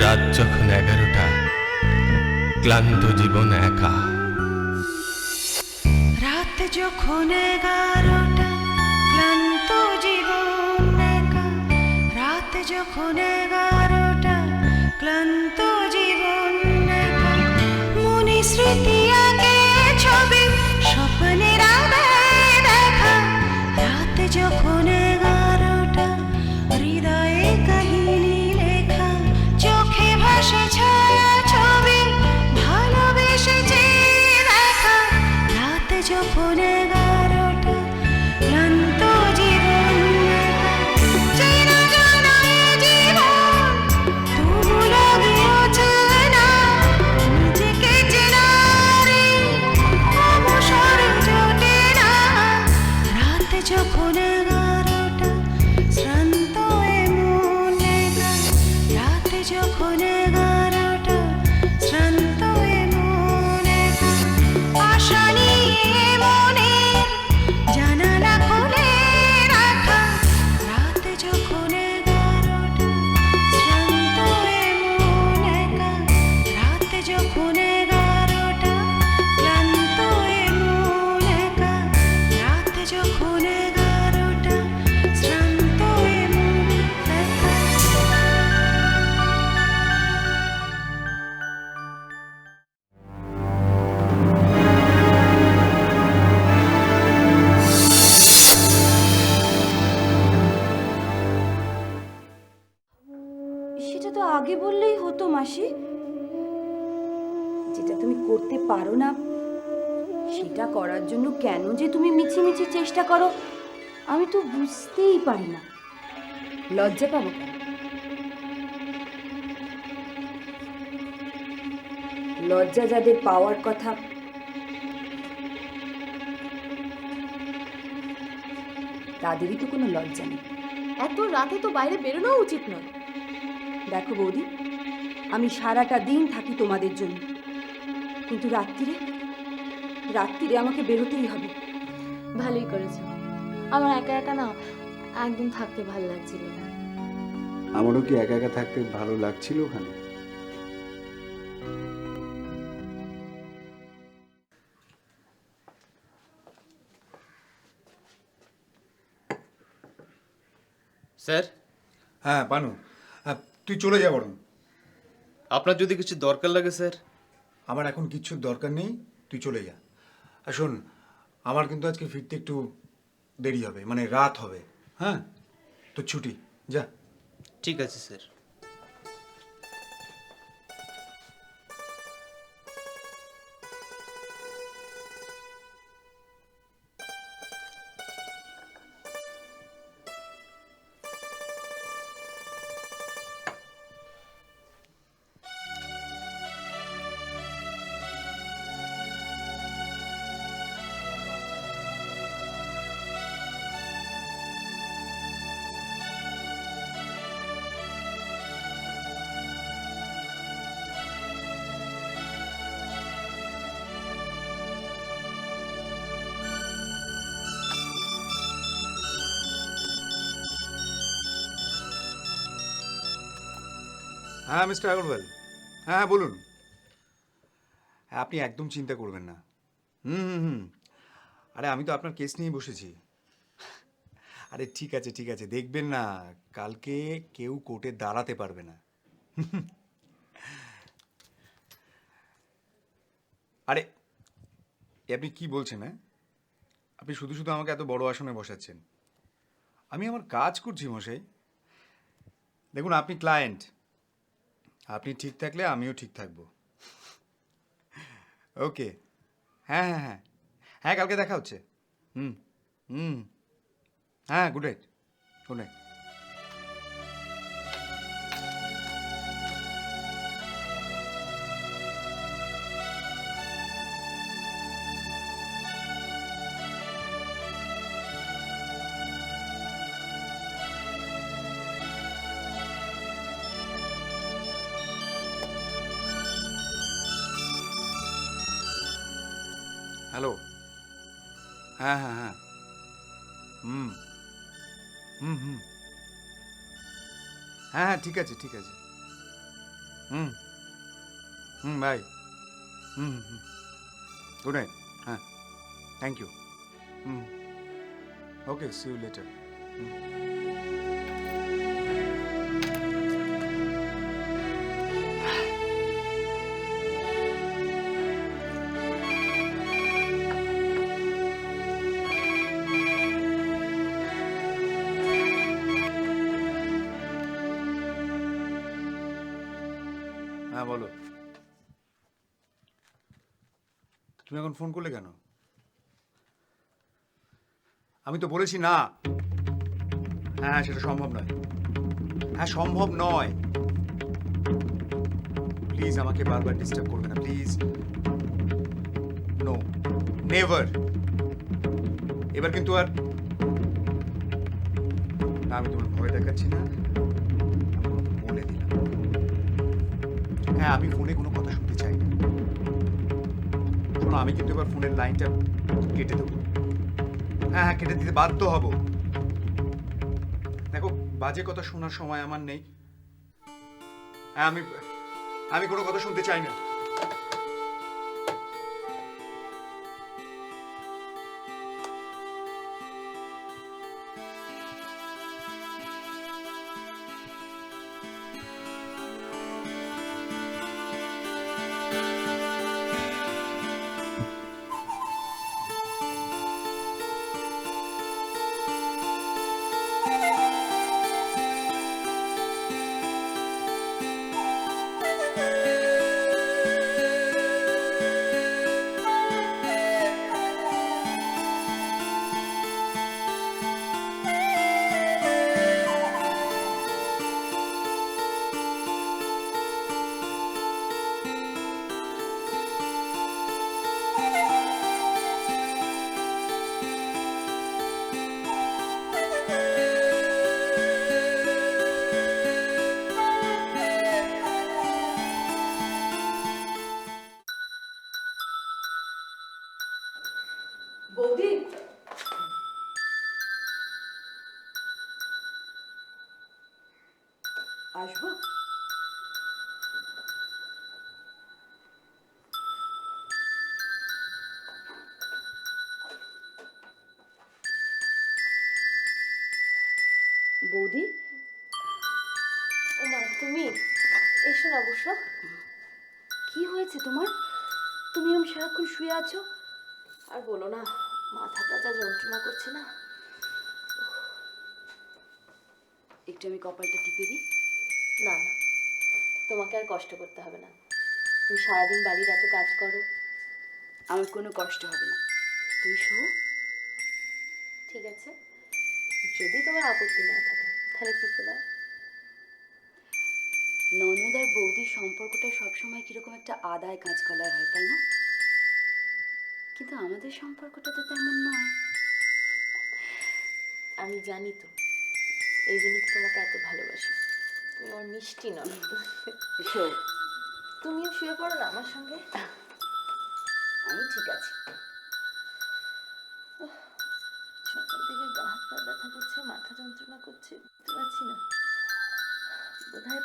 রাত যখন 11টা, ক্লান্ত জীবন একা। রাত যখন 11টা, ক্লান্ত জীবন একা। রাত যখন 11টা, ক্লান্ত জীবন একা। মনে স্মৃতি আঁকে ছবি, স্বপ্নের আধারে দেখা। রাত যখন 11টা, হৃদয়ে কাহিনী লেখা। চোখে ভাসে ছায়া ছবি, ভালোবেসেছি দেখা। রাত যখন 11টা, ক্লান্ত জীবন একা। চেনা জানা এ জীবন, তবু লাগে অচেনা। নিজেকে চেনার এই অবসর জোটে না। রাত যখন 11টা, শ্রান্ত এ মন একা। রাত যখন 11টা, শ্রান্ত এ মন একা। আশা নিয়ে মনের জানালা খুলে রাখা। রাত যখন 11টা, শ্রান্ত এ মন একা। রাত যখন 11টা, ক্লান্ত এ মন একা। রাত যখন 11টা, শ্রান্ত এ মন একা। সেটা তো আগে বললেই হতো মাসি। যেটা তুমি করতে পারো না সেটা করার জন্য কেন যে তুমি মিছিমিছি চেষ্টা করো আমি তো বুঝতেই পারি না। লজ্জা পাবো কেন? লজ্জা যাদের পাওয়ার কথা তাদেরই তো কোনো লজ্জা নেই। এত রাতে তো বাইরে বেরোনো উচিত নয়। দেখো বৌদি, আমি সারাটা দিন থাকি তোমাদের জন্য, কিন্তু রাত্রিরে আমাকে বেরোতেই হবে। ভালোই করেছো। আমার একা একা না একদম থাকতে ভালো লাগছিল না। আমারও কি একা একা থাকতে ভালো লাগছিল ওখানে। স্যার, হ্যাঁ পানু, তুই চলে যা বরং। আপনার যদি কিছু দরকার লাগে স্যার। আমার এখন কিচ্ছুর দরকার নেই, তুই চলে যা। আর শোন, আমার কিন্তু আজকে ফিরতে একটু দেরি হবে, মানে রাত হবে। হ্যাঁ, তো ছুটি, যা। ঠিক আছে স্যার। হ্যাঁ মিস্টার আগরওয়াল, হ্যাঁ হ্যাঁ বলুন। হ্যাঁ, আপনি একদম চিন্তা করবেন না। হুম হুম হুম আরে আমি তো আপনার কেস নিয়েই বসেছি। আরে ঠিক আছে ঠিক আছে, দেখবেন না কালকে কেউ কোর্টে দাঁড়াতে পারবে না। আরে এ আপনি কি বলছেন? হ্যাঁ, আপনি শুধু শুধু আমাকে এত বড় আসনে বসাচ্ছেন। আমি আমার কাজ করছি মশাই। দেখুন, আপনি ক্লায়েন্ট, আপনি ঠিক থাকলে আমিও ঠিক থাকবো। ওকে, হ্যাঁ হ্যাঁ হ্যাঁ হ্যাঁ, কালকে দেখা হচ্ছে। হুম হুম হ্যাঁ, good night, good night. Hello, হ্যাঁ হ্যাঁ হ্যাঁ, হুম হুম হুম হ্যাঁ হ্যাঁ, ঠিক আছে ঠিক আছে। Hmm hmm bye. Hmm hmm, good night. হ্যাঁ, thank you. Hmm, okay, see you later. হ্যাঁ বলো, তুমি এখন ফোন করলে কেন? আমি তো বলেছি না। হ্যাঁ, সেটা সম্ভব নয়। হ্যাঁ, সম্ভব নয়। প্লিজ আমাকে বারবার ডিস্টার্ব করবে না, প্লিজ। No, never. এবার কিন্তু আর না, আমি তোমার ভয় দেখাচ্ছি না, আমি তোমাকে বলে দিলাম। হ্যাঁ, আমি ফোনে কোনো কথা শুনতে চাই না। শোনো, আমি কিন্তু এবার ফোনের লাইনটা কেটে দেবো। হ্যাঁ হ্যাঁ, কেটে দিতে বাধ্য হব। দেখো, বাজে কথা শোনার সময় আমার নেই। হ্যাঁ, আমি কোনো কথা শুনতে চাই না। বৌদি, আসবো? বৌদি, ওমা, তুমি এসো না, বসো। কি হয়েছে তোমার? তুমি এরকম সারাক্ষণ শুয়ে আছো? আর বলো না, মাথাটা যা যন্ত্রণা করছে না। একটু আমি কপালটা টিপে দিই। না না, তোমাকে আর কষ্ট করতে হবে না। তুমি সারাদিন বাড়ির এত কাজ করো। আমার কোনো কষ্ট হবে না, তুমি শো। ঠিক আছে, যদি তোমার আপত্তি না থাকে তাহলে টিপে দাও। ননদ আর বৌদির সম্পর্কটা সবসময় কিরকম একটা আদায় কাঁচকলায় হয়, তাই না? কিন্তু আমাদের সম্পর্কটা তো তেমন নয়। আমি জানি তো, এই জন্য তো তোমাকে এত ভালোবাসি। তুমি আমার মিষ্টি নয়। শো, তুমিও শুয়ে পড়ো না আমার সঙ্গে। আমি ঠিক আছে। সকাল থেকে গা হাত পা ব্যথা করছে, মাথা যন্ত্রণা করছে, বুঝতে পারছি না, বোধহয়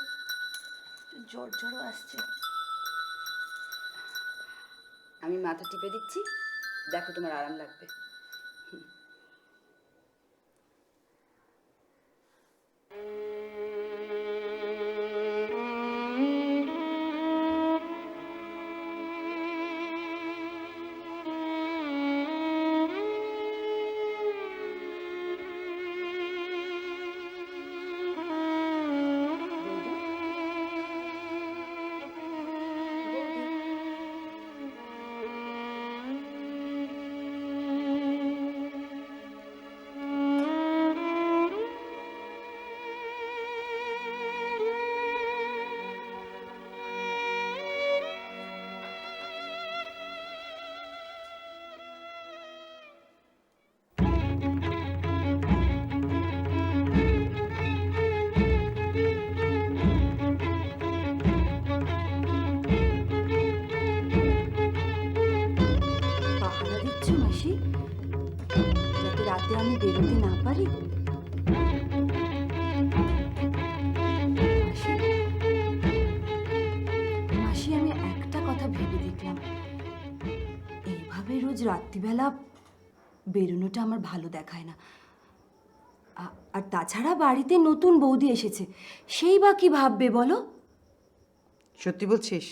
জ্বর জ্বরও আসছে। আমি মাথা টিপে দিচ্ছি, দেখো তোমার আরাম লাগবে। পাহারা দিচ্ছ মাসি, যাতে রাতে আমি বেরোতে না পারি? মাসি, রাত্রিবেলা বেরোনোটা আমার ভালো দেখায় না। আর তাছাড়া বাড়িতে নতুন বৌদি এসেছে, সেই বা কি ভাববে বলো? সত্যি বলছিস?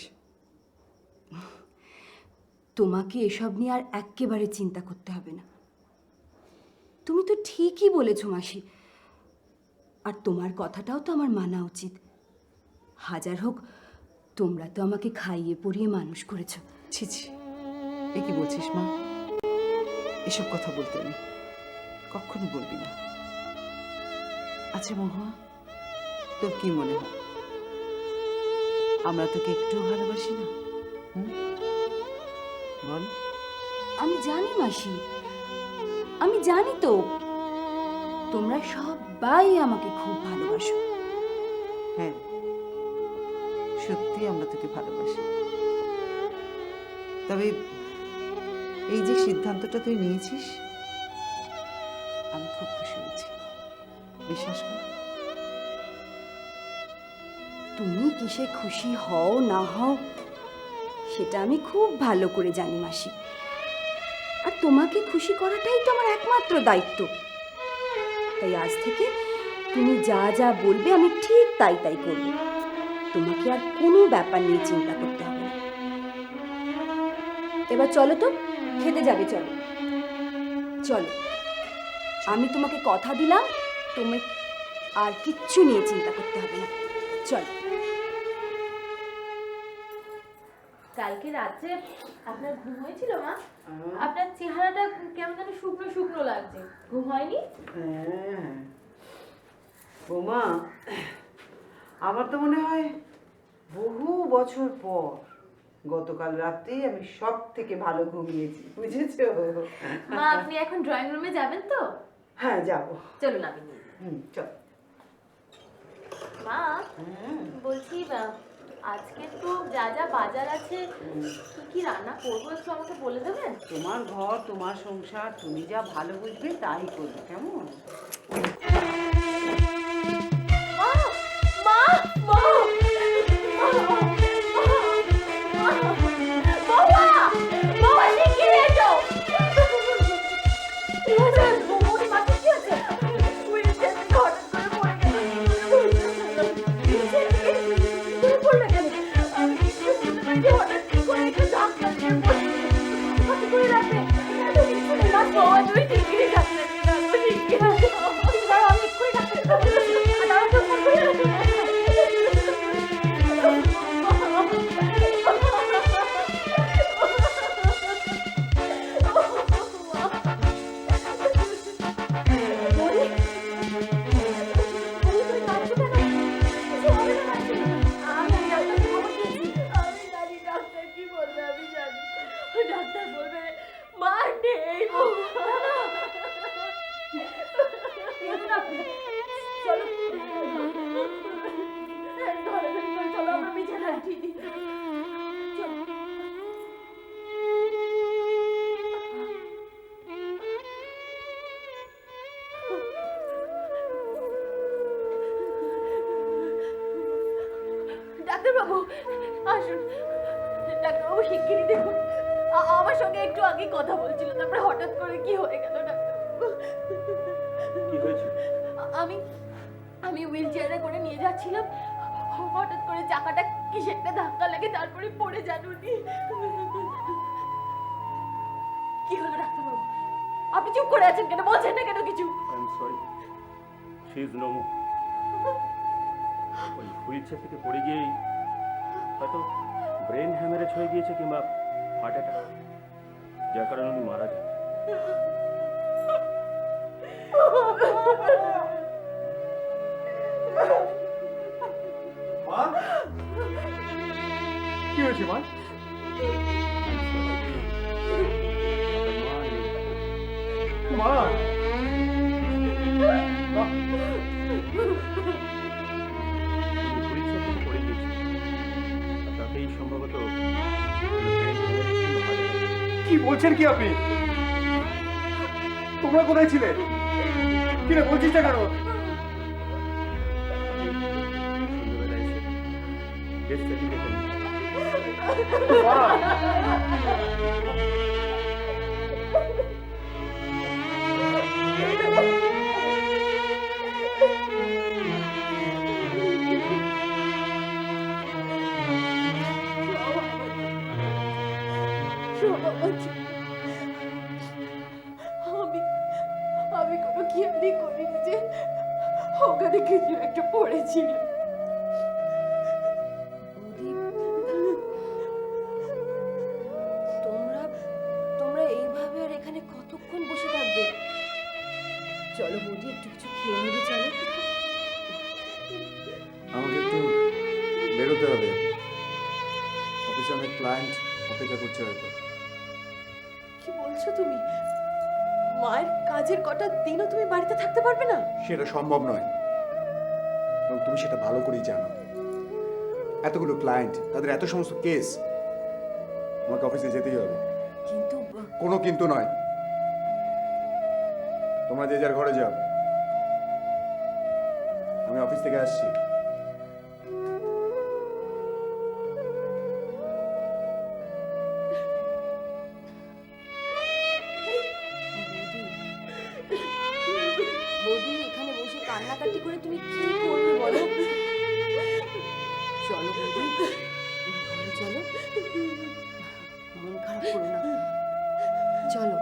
তোমাকে এসব নিয়ে আর এক্কেবারে চিন্তা করতে হবে না। তুমি তো ঠিকই বলেছো মাসি, আর তোমার কথাটাও তো আমার মানা উচিত। হাজার হোক তোমরা তো আমাকে খাইয়ে পরিয়ে মানুষ করেছো। ছি ছি, এ কি বলছিস মা? এসব কথা বলতে নেই, কখনো বলবি না। আচ্ছা মহুয়া, তোর কি মনে হয় আমরা তোকে একটু ভালোবাসি না? বল। আমি জানি মাসি, আমি জানি তো তোমরা সবাই আমাকে খুব ভালোবাসো। হ্যাঁ, সত্যি আমরা তোকে ভালোবাসি। তবে এই যে সিদ্ধান্তটা তুই নিয়েছিস, আমি খুব খুশি হয়েছি, বিশ্বাস কর। তুমি কিসে খুশি হও না হও সেটা আমি খুব ভালো করে জানি মাসি, আর তোমাকে খুশি করাটাই তো আমার একমাত্র দায়িত্ব। তাই আজ থেকে তুমি যা যা বলবে আমি ঠিক তাই তাই করব। তোমাকে আর কোনো ব্যাপার নিয়ে চিন্তা করতে হবে না। এবার চলো তো, খেতে যাবে, চলো চলো। আমি তোমাকে কথা দিলাম, তুমি আর কিচ্ছু নিয়ে চিন্তা করতে হবে না। চলো। কালকে রাত্রে আপনার ঘুম হয়েছিল মা? আপনার চেহারাটা কেমন যেন শুকনো শুকনো লাগছে, ঘুম হয়নি? হ্যাঁ বৌমা, আমার তো মনে হয় বহু বছর পর গতকাল রাতেই আমি সব থেকে ভালো ঘুমিয়েছি, বুঝেছো? মা আপনি এখন ড্রয়িং রুমে যাবেন তো? হ্যাঁ যাবো। চলুন আমি নিয়ে চল। মা বলছি আজকে তো যা যা বাজার আছে কি কি রান্না করবো একটু আমাকে বলে দেবেন? তোমার ঘর, তোমার সংসার, তুমি যা ভালো বুঝবে তাই করবে, কেমন? ডাক্তারবাবু আসুন, ডাক্তারবাবু শিগগিরই দেখুন, আমার সঙ্গে একটু আগে কথা বলছিল, তারপরে হঠাৎ করে কি হয়ে গেল ডাক্তারবাবু? কি হয়েছে? আমি আমি হুইল চেয়ারে করে নিয়ে যাচ্ছিলাম, হঠাৎ করে চাকাটা কিসে একটা ধাক্কা লাগে, তারপরে পড়ে যান উনি। কি হলো ডাক্তারবাবু? আপনি চুপ করে আছেন কেন? বলছেন না কেন কিছু? I am sorry, she is no more. ওই হুইল চেয়ার থেকে পড়ে গিয়েই হয়তো ব্রেন হ্যামারেজ হয়ে গিয়েছে কিংবা হার্ট অ্যাটাক, যার কারণে উনি মারা যান। মা, কি হয়েছে মা? মা, হুইল চেয়ার থেকে পড়ে গিয়েছে, আর তাতেই সম্ভবত কি বলছেন কি আপনি? তোমরা কোথায় ছিলে? কি রে বলছিস না কেন? সন্ধ্যেবেলা এসে ডেথ সার্টিফিকেট কিছু একটা পড়েছিল। তোমরা তোমরা এইভাবে আর এখানে কতক্ষণ বসে থাকবে? চলো বৌদি, একটু কিছু খেয়ে নেবে। চলো। আমাকে একটু বেরোতে হবে, অফিসে অনেক ক্লায়েন্ট অপেক্ষা করছে হয়তো। কি বলছো তুমি? মায়ের কাজের কটা দিনও তুমি বাড়িতে থাকতে পারবে না? সেটা সম্ভব নয়, এবং তুমি সেটা ভালো করেই জানো। এতগুলো ক্লায়েন্ট, তাদের এত সমস্ত কেস, আমাকে অফিসে যেতেই হবে। কিন্তু কোনো কিন্তু নয়, তোমরা যে যার ঘরে যাও, আমি অফিস থেকে আসছি। বৌদি, এখানে বসে কান্নাকাটি করে তুমি কি করবে বলো? চলো বৌদি, ঘরে চলো, মন খারাপ করো না, চলো।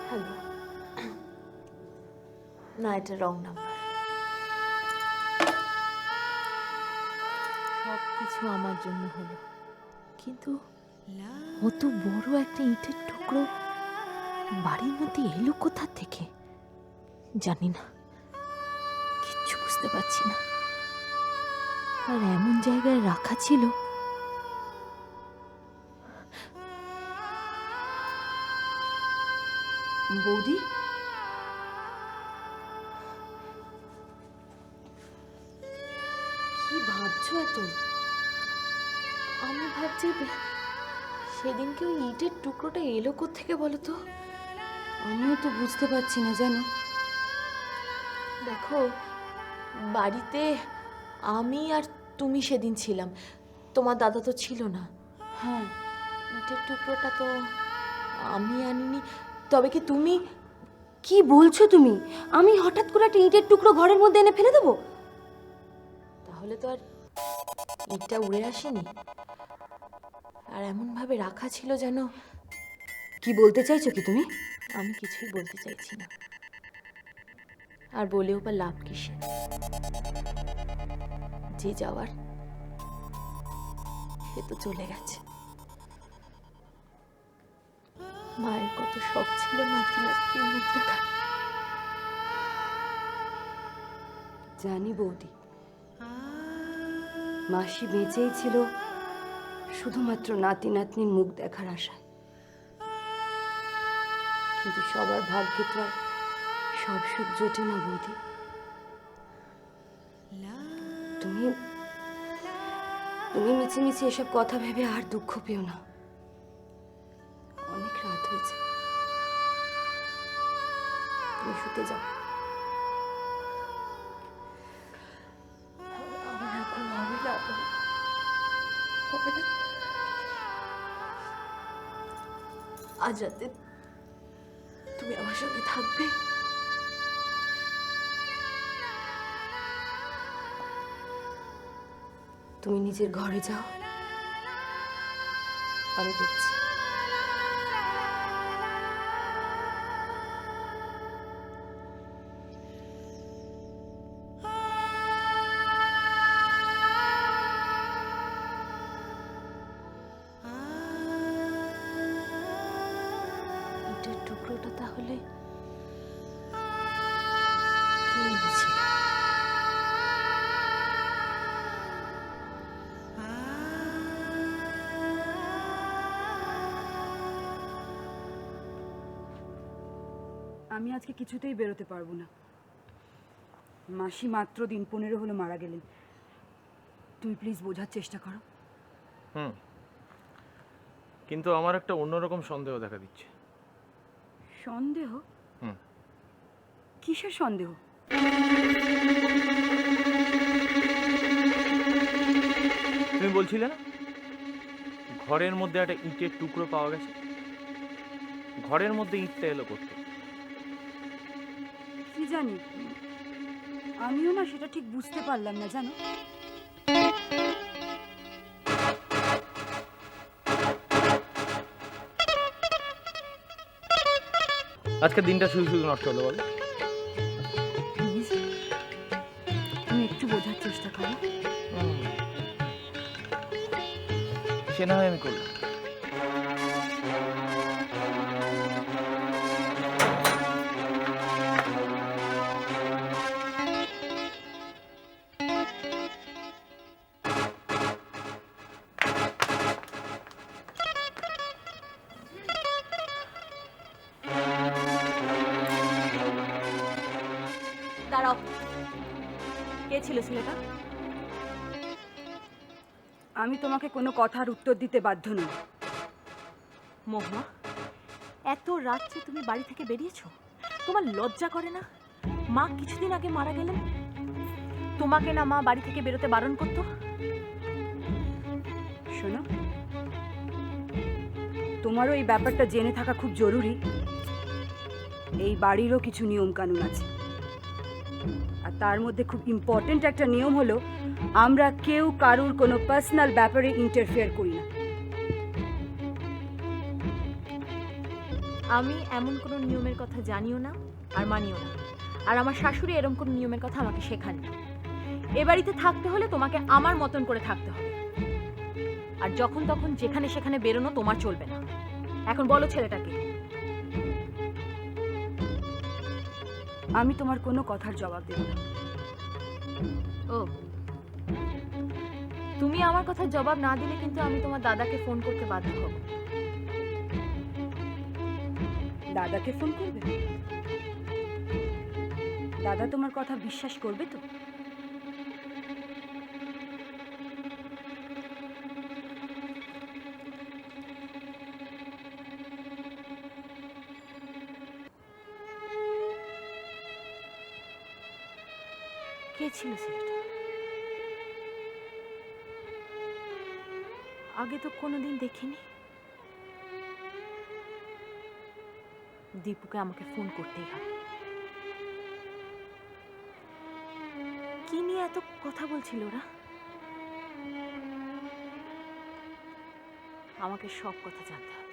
হ্যালো। না, এটা রং নাম্বার। সব কিছু আমার জন্য হলো, কিন্তু অত বড় একটা ইটের টুকরো বাড়ির মধ্যে এলো কোথা থেকে জানি না, কিচ্ছু বুঝতে পারছি না। আর এমন জায়গায় রাখা ছিল, বৌদি, কি ভাবছো এত? আমি ভাবছি সেদিনকে ওই ইটের টুকরোটা এলো কোত্থেকে বলো তো? আমিও তো বুঝতে পারছি না জানো। দেখো, বাড়িতে আমি আর তুমি সেদিন ছিলাম, তোমার দাদা তো ছিল না। হ্যাঁ, ইটের টুকরোটা তো আমি আনিনি। তবে কি তুমি? কি বলছো তুমি? আমি হঠাৎ করে একটা ইটের টুকরো ঘরের মধ্যে এনে ফেলে দেবো? তাহলে তো আর ইটটা উড়ে আসেনি, আর এমন ভাবে রাখা ছিল যেন। কি বলতে চাইছো কি তুমি? আমি কিছুই বলতে চাইছি না, আর বলেও বা লাভ কিসে? যে যাওয়ার সে তো চলে গেছে। মায়ের কত শখ ছিল নাতি নাতনির মুখ দেখার। জানি বৌদি, মাসি বেঁচেই ছিল শুধুমাত্র নাতি নাতনির মুখ দেখার আশায়। কিন্তু সবার ভাগ্যে তো আর সব সুখ জোটে না বৌদি। তুমি তুমি মিছিমিছি এসব কথা ভেবে আর দুঃখ পেও না। অনেক রাত হয়েছে, তুমি শুতে যাও। আমার এখন হবে না, হবে না। আজ রাতে তুমি আমার সঙ্গে থাকবে? তুমি নিজের ঘরে যাও, আমি দেখছি। ইটের টুকরোটা তাহলে কে এনেছিল? আমি আজকে কিছুতেই বেরোতে পারবো না। মাসি মাত্র দিন 15 হলো মারা গেলেন। তুই প্লিজ বোঝার চেষ্টা করো। কিন্তু আমার একটা অন্যরকম সন্দেহ দেখা দিচ্ছে। সন্দেহ? কিসের সন্দেহ? তুমি বলছিলে না ঘরের মধ্যে একটা ইটের টুকরো পাওয়া গেছে? ঘরের মধ্যে ইটটা এলো করতে? জানি, আমিও না সেটা ঠিক বুঝতে পারলাম না জানো। আজকে দিনটা শুধু শুধু নষ্ট হলো বলো। প্লিজ তুমি একটু বোঝার চেষ্টা করো। সে না হয় আমি করলাম। দাঁড়াও, কে ছিল ছেলেটা? আমি তোমাকে কোনো কথার উত্তর দিতে বাধ্য নই। মহুয়া, এত রাত্রে তুমি বাড়ি থেকে বেরিয়েছো? তোমার লজ্জা করে না? মা কিছুদিন আগে মারা গেলেন, তোমাকে না মা বাড়ি থেকে বেরোতে বারণ করতো? শোনো, তোমারও এই ব্যাপারটা জেনে থাকা খুব জরুরি। এই বাড়িরও কিছু নিয়ম কানুন আছে, আর তার মধ্যে খুব ইম্পর্টেন্ট একটা নিয়ম হলো আমরা কেউ কারুর কোনো পার্সোনাল ব্যাপারে ইন্টারফেয়ার করি না। আমি এমন কোনো নিয়মের কথা জানিও না আর মানিও না, আর আমার শাশুড়ি এরকম কোনো নিয়মের কথা আমাকে শেখাননি। এ বাড়িতে থাকতে হলে তোমাকে আমার মতন করে থাকতে হবে, আর যখন তখন যেখানে সেখানে বেরোনো তোমার চলবে না। এখন বলো ছেলেটাকে। আমি তোমার কোনো কথার জবাব দেব না। ও, তুমি আমার কথার জবাব না দিলে কিন্তু আমি তোমার দাদাকে ফোন করতে বাধ্য হব। দাদাকে ফোন করবে? দাদা তোমার কথা বিশ্বাস করবে তো? কে ছিল ছেলেটা? আগে তো কোনোদিন দেখিনি। দীপুকে আমাকে ফোন করতেই হবে। কি নিয়ে এত কথা বলছিল ওরা? আমাকে সব কথা জানতে হবে।